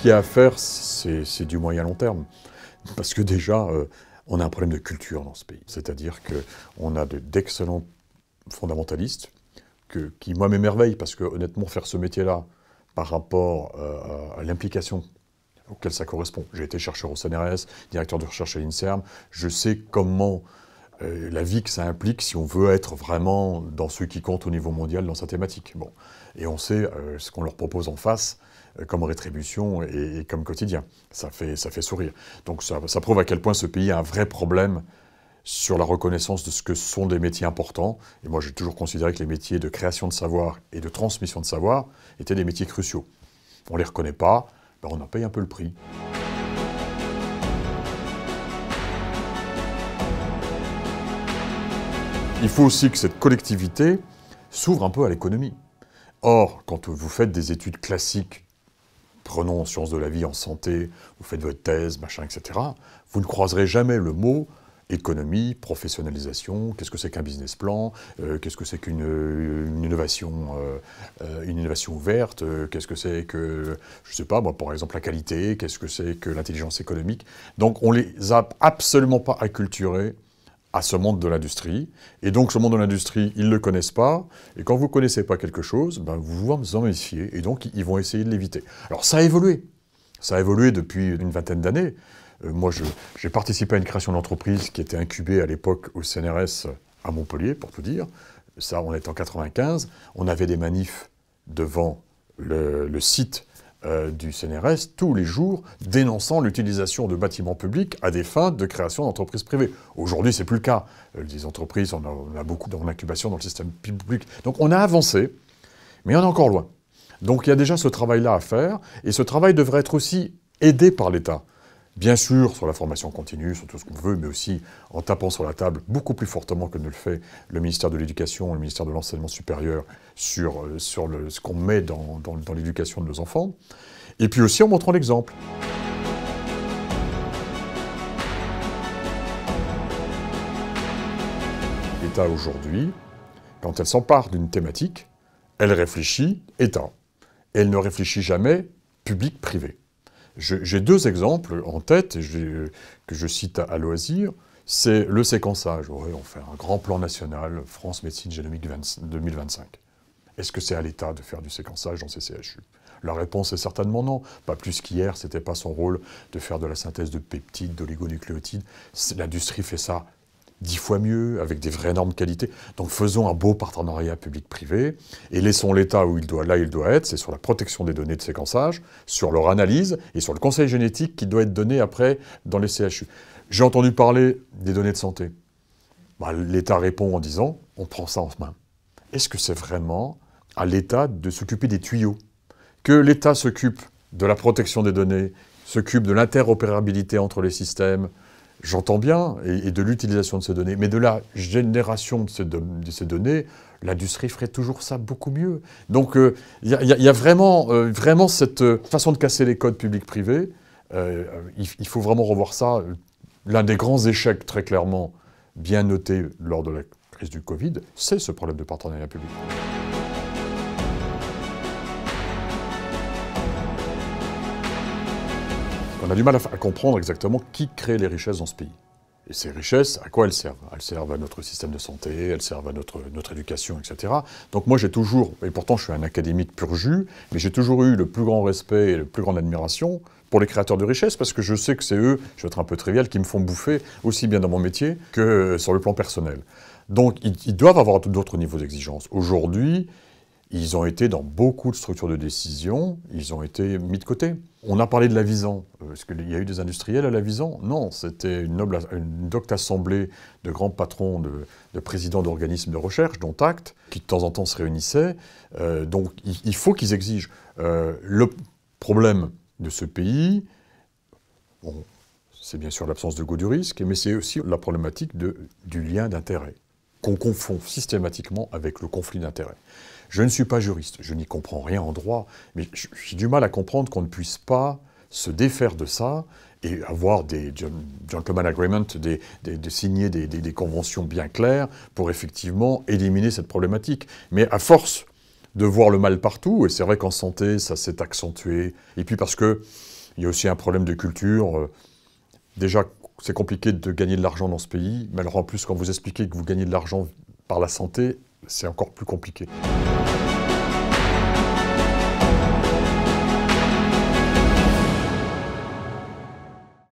qu'il y a à faire, c'est du moyen long terme. Parce que déjà, on a un problème de culture dans ce pays. C'est-à-dire qu'on a d'excellents fondamentalistes qui, moi, m'émerveillent, parce que honnêtement, faire ce métier-là par rapport à l'implication auquel ça correspond. J'ai été chercheur au CNRS, directeur de recherche à l'INSERM. Je sais comment la vie que ça implique si on veut être vraiment dans ce qui compte au niveau mondial dans sa thématique. Bon. Et on sait ce qu'on leur propose en face comme rétribution et comme quotidien. Ça fait sourire. Donc ça prouve à quel point ce pays a un vrai problème sur la reconnaissance de ce que sont des métiers importants. Et moi, j'ai toujours considéré que les métiers de création de savoir et de transmission de savoir étaient des métiers cruciaux. On ne les reconnaît pas, ben on en paye un peu le prix. Il faut aussi que cette collectivité s'ouvre un peu à l'économie. Or, quand vous faites des études classiques, prenons en sciences de la vie, en santé, vous faites votre thèse, machin, etc., vous ne croiserez jamais le mot économie, professionnalisation, qu'est-ce que c'est qu'un business plan, qu'est-ce que c'est qu'une innovation ouverte, qu'est-ce que c'est que, je ne sais pas, moi, par exemple, la qualité, qu'est-ce que c'est que l'intelligence économique. Donc, on ne les a absolument pas acculturés à ce monde de l'industrie. Et donc, ce monde de l'industrie, ils ne le connaissent pas. Et quand vous ne connaissez pas quelque chose, ben, vous vous en méfiez. Et donc, ils vont essayer de l'éviter. Alors, ça a évolué. Ça a évolué depuis une vingtaine d'années. Moi, j'ai participé à une création d'entreprise qui était incubée à l'époque au CNRS à Montpellier, pour tout dire. Ça, on était en 95. On avait des manifs devant le site du CNRS tous les jours, dénonçant l'utilisation de bâtiments publics à des fins de création d'entreprises privées. Aujourd'hui, c'est plus le cas. Les entreprises, on a beaucoup en incubation dans le système public. Donc on a avancé, mais on est encore loin. Donc il y a déjà ce travail-là à faire, et ce travail devrait être aussi aidé par l'État. Bien sûr, sur la formation continue, sur tout ce qu'on veut, mais aussi en tapant sur la table beaucoup plus fortement que ne le fait le ministère de l'Éducation, le ministère de l'Enseignement supérieur, sur ce qu'on met dans l'éducation de nos enfants. Et puis aussi en montrant l'exemple. L'État aujourd'hui, quand elle s'empare d'une thématique, elle réfléchit État. Et elle ne réfléchit jamais public-privé. J'ai deux exemples en tête que je cite à loisir. C'est le séquençage. Ouais, on fait un grand plan national, France Médecine Génomique 2025. Est-ce que c'est à l'État de faire du séquençage dans ces CHU? La réponse est certainement non. Pas plus qu'hier, c'était pas son rôle de faire de la synthèse de peptides, d'oligonucléotides. L'industrie fait ça 10 fois mieux, avec des vraies normes de qualité. Donc faisons un beau partenariat public-privé et laissons l'État là où il doit être, c'est sur la protection des données de séquençage, sur leur analyse et sur le conseil génétique qui doit être donné après dans les CHU. J'ai entendu parler des données de santé. Bah, l'État répond en disant « on prend ça en main ». Est-ce que c'est vraiment à l'État de s'occuper des tuyaux? Que l'État s'occupe de la protection des données, s'occupe de l'interopérabilité entre les systèmes, j'entends bien, et de l'utilisation de ces données, mais de la génération de ces données, l'industrie ferait toujours ça beaucoup mieux. Donc il y a vraiment cette façon de casser les codes publics-privés. Il faut vraiment revoir ça. L'un des grands échecs, très clairement, bien noté lors de la crise du Covid, c'est ce problème de partenariat public-privé. On a du mal à comprendre exactement qui crée les richesses dans ce pays. Et ces richesses, à quoi elles servent? Elles servent à notre système de santé, elles servent à notre éducation, etc. Donc moi j'ai toujours, et pourtant je suis un académique pur jus, mais j'ai toujours eu le plus grand respect et la plus grande admiration pour les créateurs de richesses, parce que je sais que c'est eux, je vais être un peu trivial, qui me font bouffer aussi bien dans mon métier que sur le plan personnel. Donc ils doivent avoir d'autres niveaux d'exigence. Aujourd'hui, ils ont été dans beaucoup de structures de décision, ils ont été mis de côté. On a parlé de la Visan. Est-ce qu'il y a eu des industriels à la Visan? Non, c'était une docte assemblée de grands patrons, de présidents d'organismes de recherche, dont Acte, qui de temps en temps se réunissaient. Donc il faut qu'ils exigent. Le problème de ce pays, bon, c'est bien sûr l'absence de goût du risque, mais c'est aussi la problématique du lien d'intérêt, qu'on confond systématiquement avec le conflit d'intérêts. Je ne suis pas juriste, je n'y comprends rien en droit, mais j'ai du mal à comprendre qu'on ne puisse pas se défaire de ça et avoir des gentleman agreements, signer des conventions bien claires pour effectivement éliminer cette problématique. Mais à force de voir le mal partout, et c'est vrai qu'en santé, ça s'est accentué. Et puis parce que il y a aussi un problème de culture. Déjà, c'est compliqué de gagner de l'argent dans ce pays, mais alors en plus, quand vous expliquez que vous gagnez de l'argent par la santé, c'est encore plus compliqué.